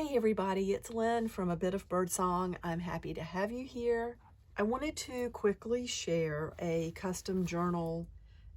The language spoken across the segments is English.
Hey everybody, it's Lynn from A Bit of Birdsong. I'm happy to have you here. I wanted to quickly share a custom journal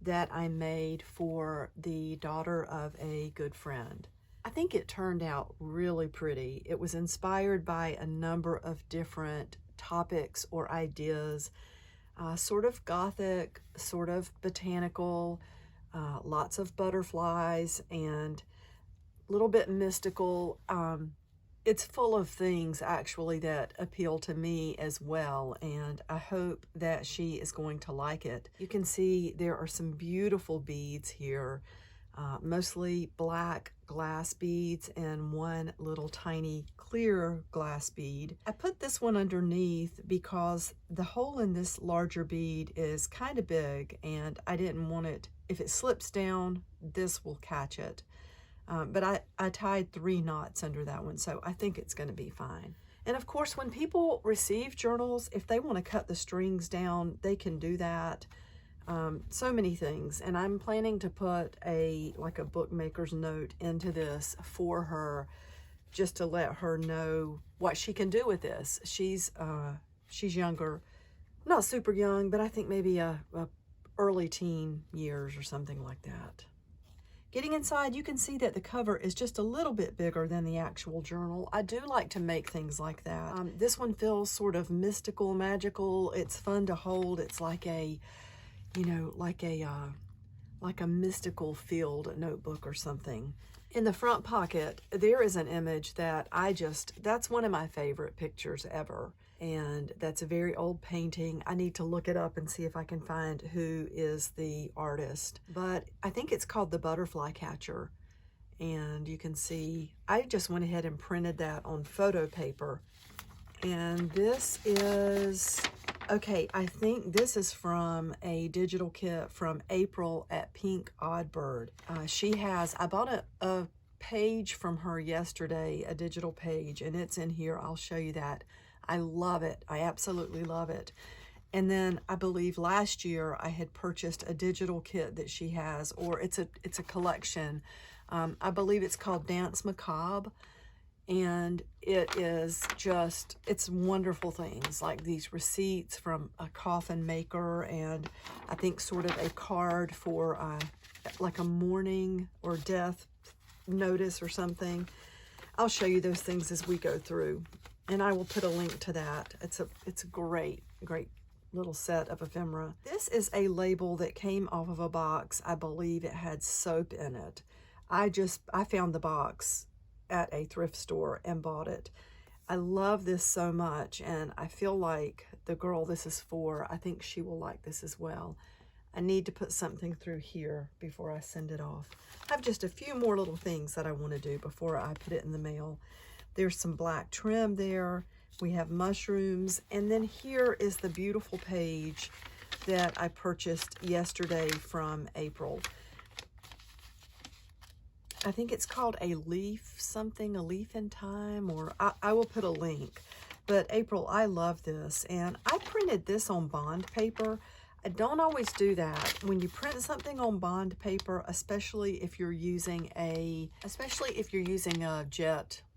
that I made for the daughter of a good friend. I think it turned out really pretty. It was inspired by a number of different topics or ideas, sort of gothic, sort of botanical, lots of butterflies, and a little bit mystical. It's full of things actually that appeal to me as well, and I hope that she is going to like it. You can see there are some beautiful beads here, mostly black glass beads and one little tiny clear glass bead. I put this one underneath because the hole in this larger bead is kind of big and I didn't want it, if it slips down, this will catch it. But I tied 3 knots under that one, so I think it's going to be fine. And of course, when people receive journals, if they want to cut the strings down, they can do that. So many things. And I'm planning to put like a bookmaker's note into this for her, just to let her know what she can do with this. She's younger, not super young, but I think maybe a early teen years or something like that. Getting inside, you can see that the cover is just a little bit bigger than the actual journal. I do like to make things like that. This one feels sort of mystical, magical. It's fun to hold. It's like a, you know, like a mystical field notebook or something. In the front pocket, there is an image that that's one of my favorite pictures ever. And that's a very old painting. I need to look it up and see if I can find who is the artist. But I think it's called The Butterfly Catcher. And you can see, I just went ahead and printed that on photo paper. And this is, okay, I think this is from a digital kit from April at Pink Oddbird. I bought a page from her yesterday, a digital page, and it's in here. I'll show you that. I love it. I absolutely love it. And then I believe last year I had purchased a digital kit that she has, or it's a collection. I believe it's called Dance Macabre, and it is just, it's wonderful things like these receipts from a coffin maker, and I think sort of a card for like a mourning or death notice or something. I'll show you those things as we go through. And I will put a link to that. It's a great little set of ephemera. This is a label that came off of a box. I believe it had soap in it. I found the box at a thrift store and bought it. I love this so much, and I feel like the girl this is for, I think she will like this as well. I need to put something through here before I send it off. I have just a few more little things that I want to do before I put it in the mail. There's some black trim there. We have mushrooms. And then here is the beautiful page that I purchased yesterday from April. I think it's called a leaf something, a leaf in time, or I will put a link. But April, I love this. And I printed this on bond paper. I don't always do that. When you print something on bond paper, especially if you're using a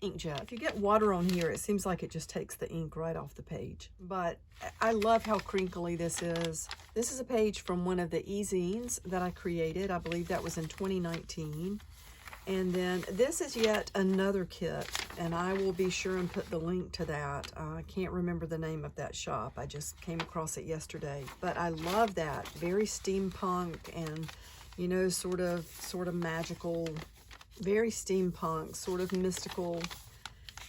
inkjet. If you get water on here, it seems like it just takes the ink right off the page. But I love how crinkly this is. This is a page from one of the e-zines that I created. I believe that was in 2019. And then this is yet another kit, and I will be sure and put the link to that. I can't remember the name of that shop. I just came across it yesterday. But I love that. Very steampunk and, you know, sort of magical, very steampunk, sort of mystical.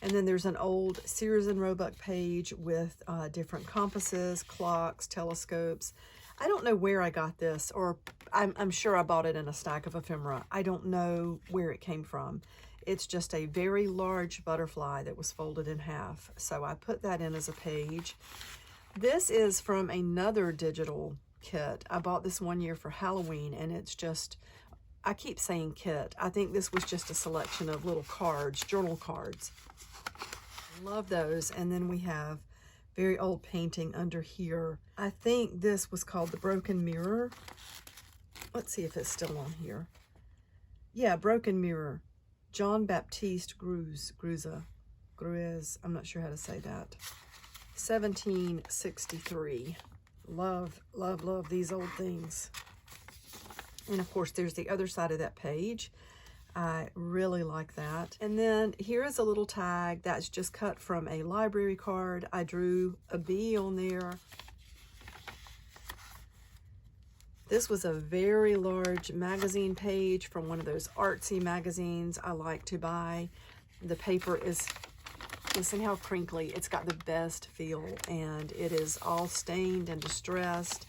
And then there's an old Sears and Roebuck page with different compasses, clocks, telescopes. I don't know where I got this, or I'm sure I bought it in a stack of ephemera. I don't know where it came from. It's just a very large butterfly that was folded in half. So I put that in as a page. This is from another digital kit. I bought this one year for Halloween, and it's just, I keep saying kit. I think this was just a selection of little cards, journal cards. Love those. And then we have very old painting under here. I think this was called The Broken Mirror. Let's see if it's still on here. Yeah, Broken Mirror. John Baptiste Gruza. Gruez, I'm not sure how to say that. 1763. Love, love, love these old things. And of course, there's the other side of that page. I really like that. And then here is a little tag that's just cut from a library card. I drew a bee on there. This was a very large magazine page from one of those artsy magazines I like to buy. The paper is, listen how crinkly. It's got the best feel, and it is all stained and distressed.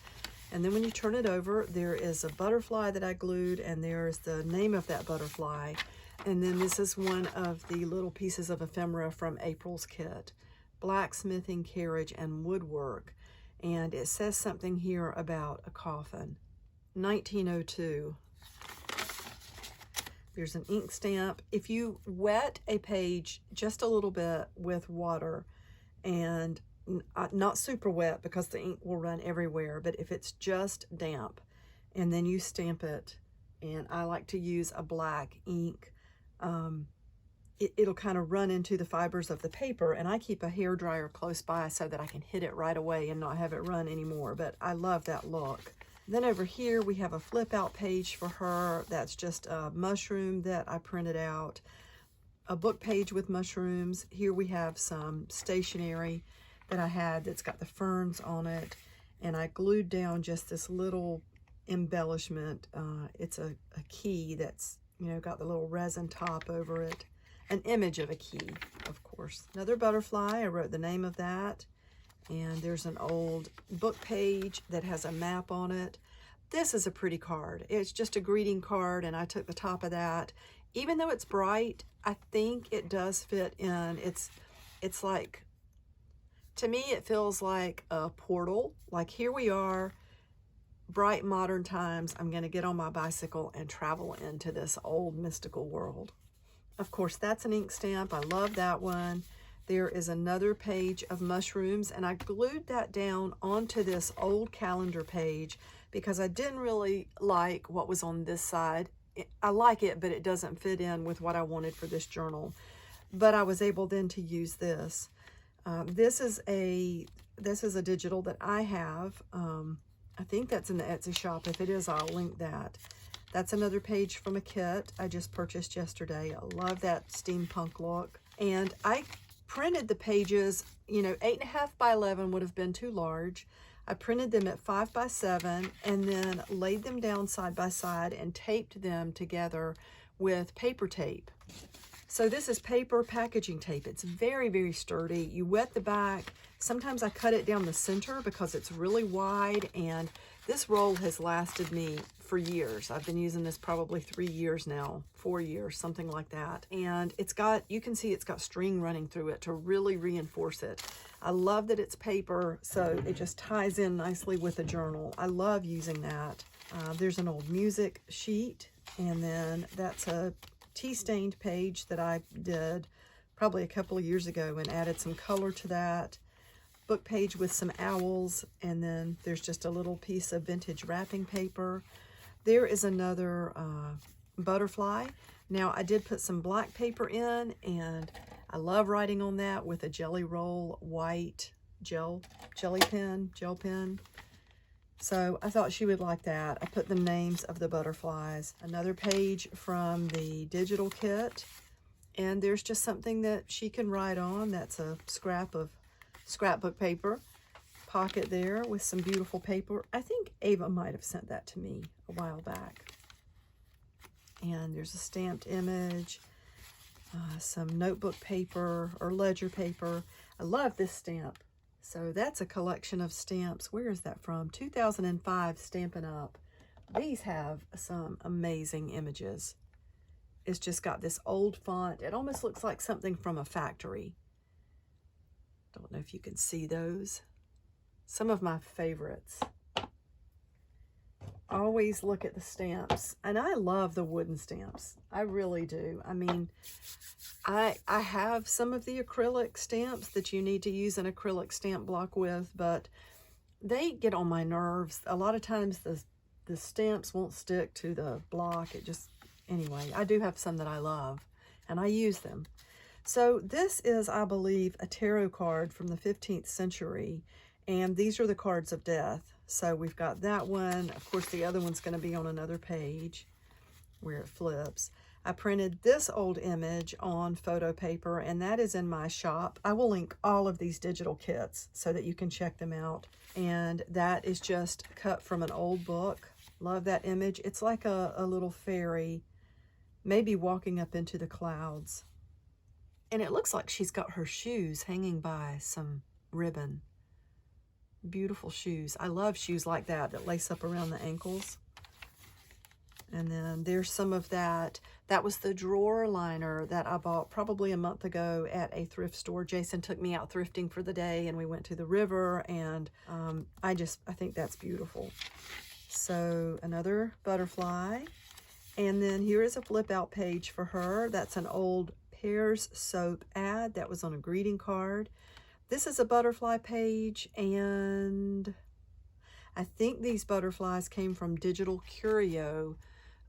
And then when you turn it over, there is a butterfly that I glued, and there's the name of that butterfly. And then this is one of the little pieces of ephemera from April's kit. Blacksmithing, carriage, and woodwork. And it says something here about a coffin. 1902. There's an ink stamp. If you wet a page just a little bit with water, and not super wet because the ink will run everywhere, but if it's just damp, and then you stamp it, and I like to use a black ink, it'll kind of run into the fibers of the paper, and I keep a hair dryer close by so that I can hit it right away and not have it run anymore, but I love that look. Then over here we have a flip out page for her. That's just a mushroom that I printed out. A book page with mushrooms. Here we have some stationery that I had that's got the ferns on it. And I glued down just this little embellishment. It's a key that's, you know, got the little resin top over it. An image of a key, of course. Another butterfly. I wrote the name of that. And there's an old book page that has a map on it. This is a pretty card. It's just a greeting card, and I took the top of that. Even though it's bright, I think it does fit in. It's like, to me, it feels like a portal. Like, here we are, bright modern times. I'm going to get on my bicycle and travel into this old mystical world. Of course, that's an ink stamp. I love that one. There is another page of mushrooms, and I glued that down onto this old calendar page because I didn't really like what was on this side. I like it, but it doesn't fit in with what I wanted for this journal. But I was able then to use this. This is a digital that I have. I think that's in the Etsy shop. If it is, I'll link that. That's another page from a kit I just purchased yesterday. I love that steampunk look. And I printed the pages, you know, 8.5 by 11 would have been too large. I printed them at 5 by 7 and then laid them down side by side and taped them together with paper tape. So this is paper packaging tape. It's very, very sturdy. You wet the back. Sometimes I cut it down the center because it's really wide, and this roll has lasted me for years. I've been using this probably 3 years now, 4 years, something like that. And it's got, you can see it's got string running through it to really reinforce it. I love that it's paper, so it just ties in nicely with a journal. I love using that. There's an old music sheet, and then that's a tea-stained page that I did probably a couple of years ago and added some color to that. Book page with some owls, and then there's just a little piece of vintage wrapping paper. There is another butterfly. Now, I did put some black paper in, and I love writing on that with a Jelly Roll white gel pen. So I thought she would like that. I put the names of the butterflies. Another page from the digital kit, and there's just something that she can write on. That's a scrap of scrapbook paper. Pocket there with some beautiful paper. I think Ava might have sent that to me a while back. And there's a stamped image, some notebook paper or ledger paper. I love this stamp. So that's a collection of stamps. Where is that from? 2005 Stampin' Up. These have some amazing images. It's just got this old font. It almost looks like something from a factory. Don't know if you can see those. Some of my favorites. Always look at the stamps. And I love the wooden stamps. I really do. I mean, I have some of the acrylic stamps that you need to use an acrylic stamp block with, but they get on my nerves. A lot of times the stamps won't stick to the block. It just, anyway, I do have some that I love, and I use them. So this is, I believe, a tarot card from the 15th century, and these are the cards of death. So we've got that one. Of course, the other one's going to be on another page where it flips. I printed this old image on photo paper, and that is in my shop. I will link all of these digital kits so that you can check them out. And that is just cut from an old book. Love that image. It's like a little fairy, maybe walking up into the clouds. And it looks like she's got her shoes hanging by some ribbon. Beautiful shoes. I love shoes like that lace up around the ankles. And then there's some of that. That was the drawer liner that I bought probably a month ago at a thrift store. Jason took me out thrifting for the day, and we went to the river, and I think that's beautiful. So another butterfly. And then here is a flip out page for her. That's an old Pears soap ad that was on a greeting card. This is a butterfly page, and I think these butterflies came from Digital Curio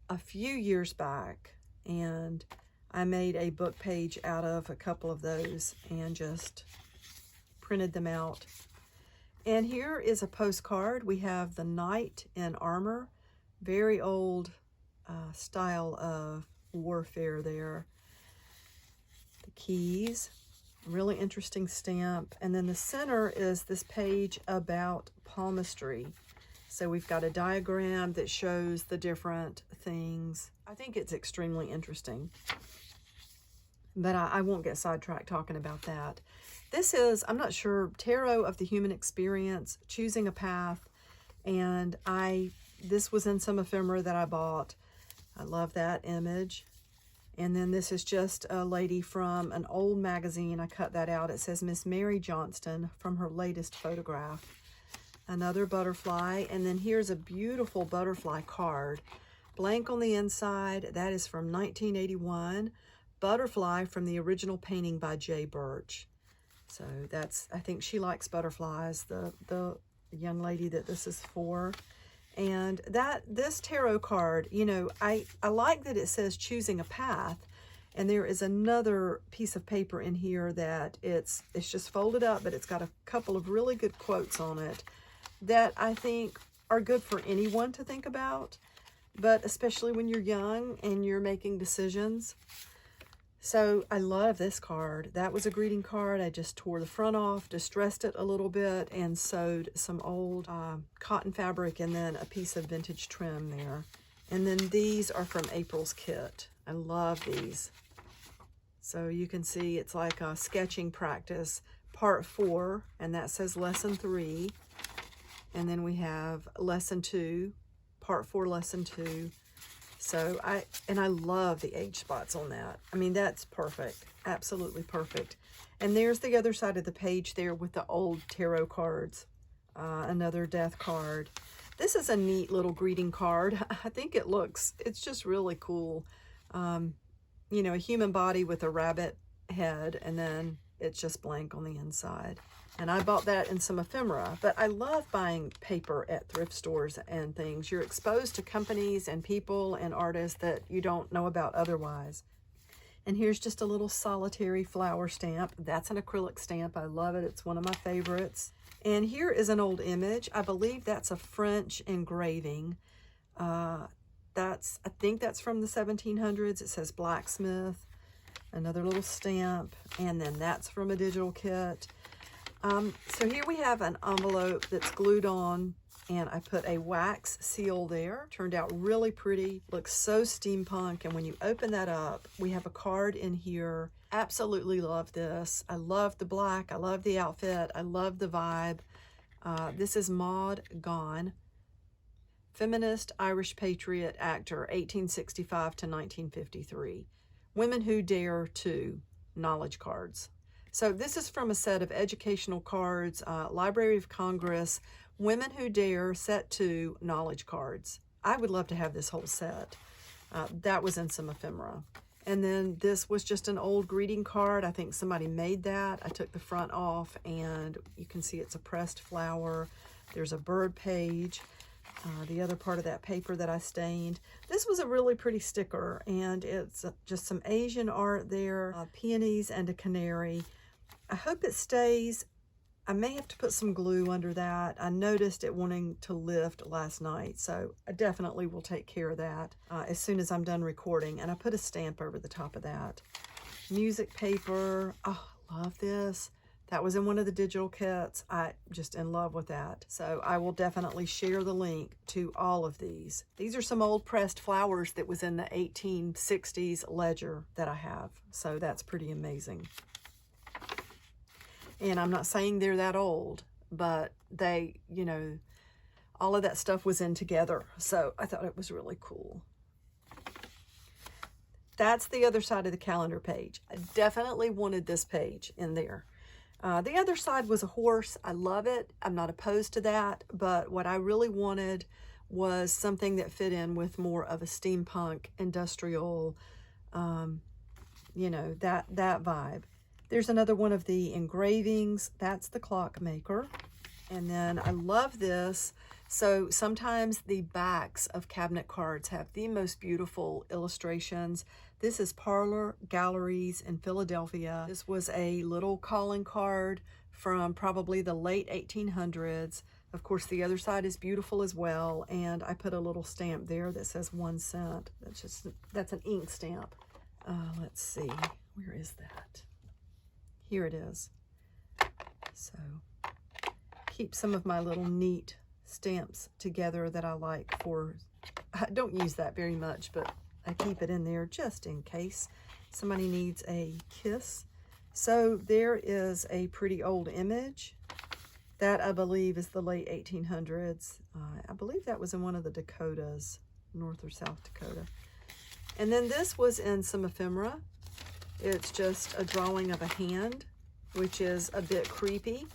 a few years back, and I made a book page out of a couple of those and just printed them out. And here is a postcard. We have the knight in armor, very old style of warfare there. The keys, really interesting stamp. And then the center is this page about palmistry. So we've got a diagram that shows the different things. I think it's extremely interesting, but I won't get sidetracked talking about that. This is, I'm not sure, Tarot of the Human Experience, Choosing a Path, and this was in some ephemera that I bought. I love that image. And then this is just a lady from an old magazine. I cut that out. It says Miss Mary Johnston from her latest photograph. Another butterfly, and then here's a beautiful butterfly card. Blank on the inside. That is from 1981. Butterfly from the original painting by J. Birch. So that's, I think she likes butterflies, the young lady that this is for. And this tarot card, you know, I like that it says choosing a path. And there is another piece of paper in here that it's just folded up, but it's got a couple of really good quotes on it that I think are good for anyone to think about, but especially when you're young and you're making decisions. So I love this card. That was a greeting card. I just tore the front off, distressed it a little bit, and sewed some old cotton fabric and then a piece of vintage trim there. And then these are from April's kit. I love these. So you can see it's like a sketching practice, part 4, and that says lesson 3. And then we have lesson 2, part 4, lesson 2. So I love the age spots on that. I mean, that's perfect, absolutely perfect. And there's the other side of the page there with the old tarot cards, another death card. This is a neat little greeting card. I think it's just really cool. You know, a human body with a rabbit head, and then it's just blank on the inside. And I bought that in some ephemera, but I love buying paper at thrift stores and things. You're exposed to companies and people and artists that you don't know about otherwise. And here's just a little solitary flower stamp. That's an acrylic stamp. I love it. It's one of my favorites. And here is an old image. I believe that's a French engraving. I think that's from the 1700s. It says blacksmith, another little stamp, and then that's from a digital kit. So here we have an envelope that's glued on, and I put a wax seal there. Turned out really pretty, looks so steampunk, and when you open that up, we have a card in here. Absolutely love this. I love the black, I love the outfit, I love the vibe. This is Maud Gonne, feminist Irish patriot actor, 1865 to 1953. Women Who Dare to knowledge cards. So this is from a set of educational cards, Library of Congress, Women Who Dare, Set 2, knowledge cards. I would love to have this whole set. That was in some ephemera. And then this was just an old greeting card. I think somebody made that. I took the front off, and you can see it's a pressed flower. There's a bird page. the other part of that paper that I stained. This was a really pretty sticker, and it's just some Asian art there, peonies and a canary. I hope it stays. I may have to put some glue under that. I noticed it wanting to lift last night, so I definitely will take care of that as soon as I'm done recording. And I put a stamp over the top of that. Music paper. Oh, love this. That was in one of the digital kits. I'm just in love with that. So I will definitely share the link to all of these. These are some old pressed flowers that was in the 1860s ledger that I have. So that's pretty amazing. And I'm not saying they're that old, but they, you know, all of that stuff was in together. So I thought it was really cool. That's the other side of the calendar page. I definitely wanted this page in there. The other side was a horse. I love it. I'm not opposed to that, but what I really wanted was something that fit in with more of a steampunk, industrial, you know, that vibe. There's another one of the engravings. That's the clockmaker. And then I love this. So sometimes the backs of cabinet cards have the most beautiful illustrations. This is Parlor Galleries in Philadelphia. This was a little calling card from probably the late 1800s. Of course, the other side is beautiful as well. And I put a little stamp there that says 1 cent. That's an ink stamp. Let's see, where is that? Here it is. So keep some of my little neat stamps together that I like for, I don't use that very much, but I keep it in there just in case somebody needs a kiss. So there is a pretty old image that I believe is the late 1800s. I believe that was in one of the Dakotas, North or South Dakota. And then this was in some ephemera. It's just a drawing of a hand, which is a bit creepy,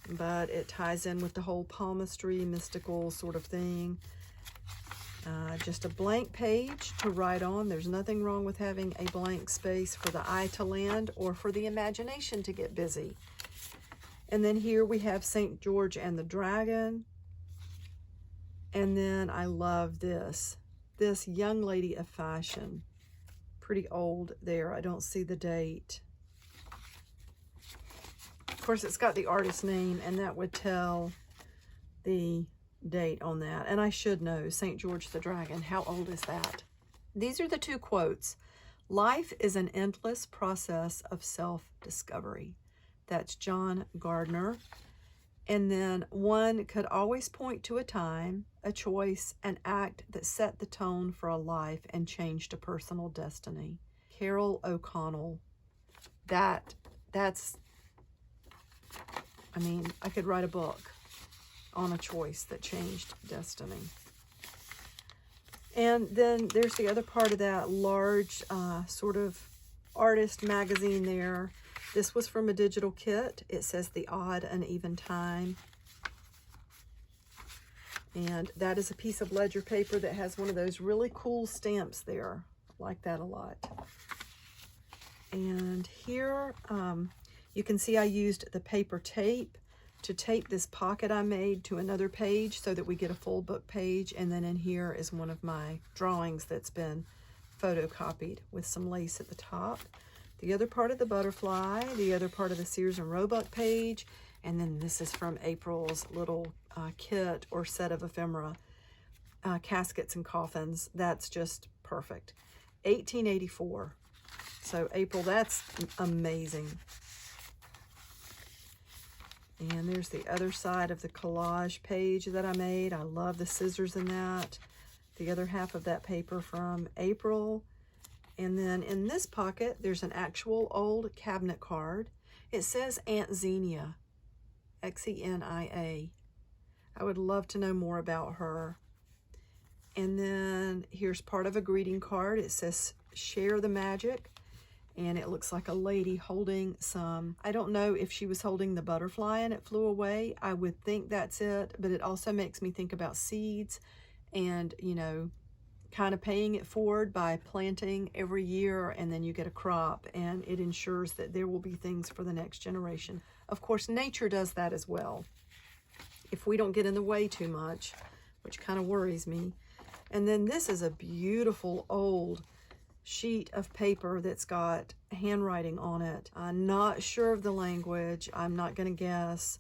but it ties in with the whole palmistry, mystical sort of thing. Just a blank page to write on. There's nothing wrong with having a blank space for the eye to land or for the imagination to get busy. And then here we have St. George and the Dragon. And then I love this young lady of fashion. Pretty old there. I don't see the date. Of course, it's got the artist name, and that would tell the date on that. And I should know, St. George the Dragon. How old is that? These are the two quotes. Life is an endless process of self-discovery. That's John Gardner. And then one could always point to a time, a choice, an act that set the tone for a life and changed a personal destiny. Carol O'Connell. That's, I mean, I could write a book on a choice that changed destiny. And then there's the other part of that large sort of artist magazine there. This was from a digital kit. It says The Odd Uneven Time. And that is a piece of ledger paper that has one of those really cool stamps there. I like that a lot. And here you can see I used the paper tape to tape this pocket I made to another page so that we get a full book page. And then in here is one of my drawings that's been photocopied with some lace at the top. The other part of the butterfly, the other part of the Sears and Roebuck page, and then this is from April's little kit or set of ephemera, caskets and coffins. That's just perfect. 1884. So April, that's amazing. And there's the other side of the collage page that I made. I love the scissors in that. The other half of that paper from April. And then in this pocket, there's an actual old cabinet card. It says Aunt Xenia, Xenia. I would love to know more about her. And then here's part of a greeting card. It says Share the Magic. And it looks like a lady holding some, I don't know if she was holding the butterfly and it flew away. I would think that's it, but it also makes me think about seeds and, you know, kind of paying it forward by planting every year, and then you get a crop, and it ensures that there will be things for the next generation. Of course, nature does that as well. if we don't get in the way too much, which kind of worries me. And then this is a beautiful old sheet of paper that's got handwriting on it. I'm not sure of the language. I'm not going to guess.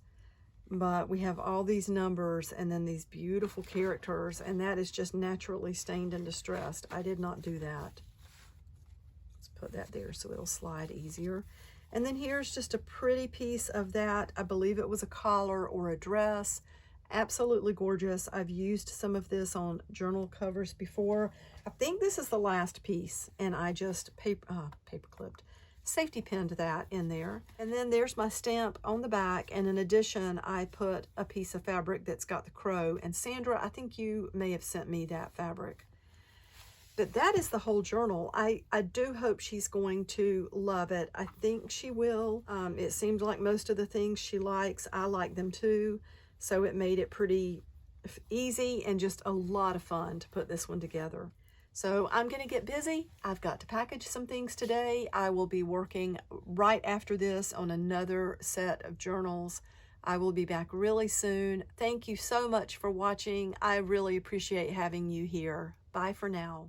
But we have all these numbers and then these beautiful characters, and that is just naturally stained and distressed. I did not do that. Let's put that there so it'll slide easier. And then here's just a pretty piece of that. I believe it was a collar or a dress. Absolutely gorgeous. I've used some of this on journal covers before. I think this is the last piece, and I just paper clipped, safety pinned that in there. And then there's my stamp on the back, and in addition I put a piece of fabric that's got the crow. And Sandra, I think you may have sent me that fabric. But that is the whole journal. I do hope she's going to love it. I think she will. It seems like most of the things she likes, I like them too. So it made it pretty easy and just a lot of fun to put this one together. So I'm going to get busy. I've got to package some things today. I will be working right after this on another set of journals. I will be back really soon. Thank you so much for watching. I really appreciate having you here. Bye for now.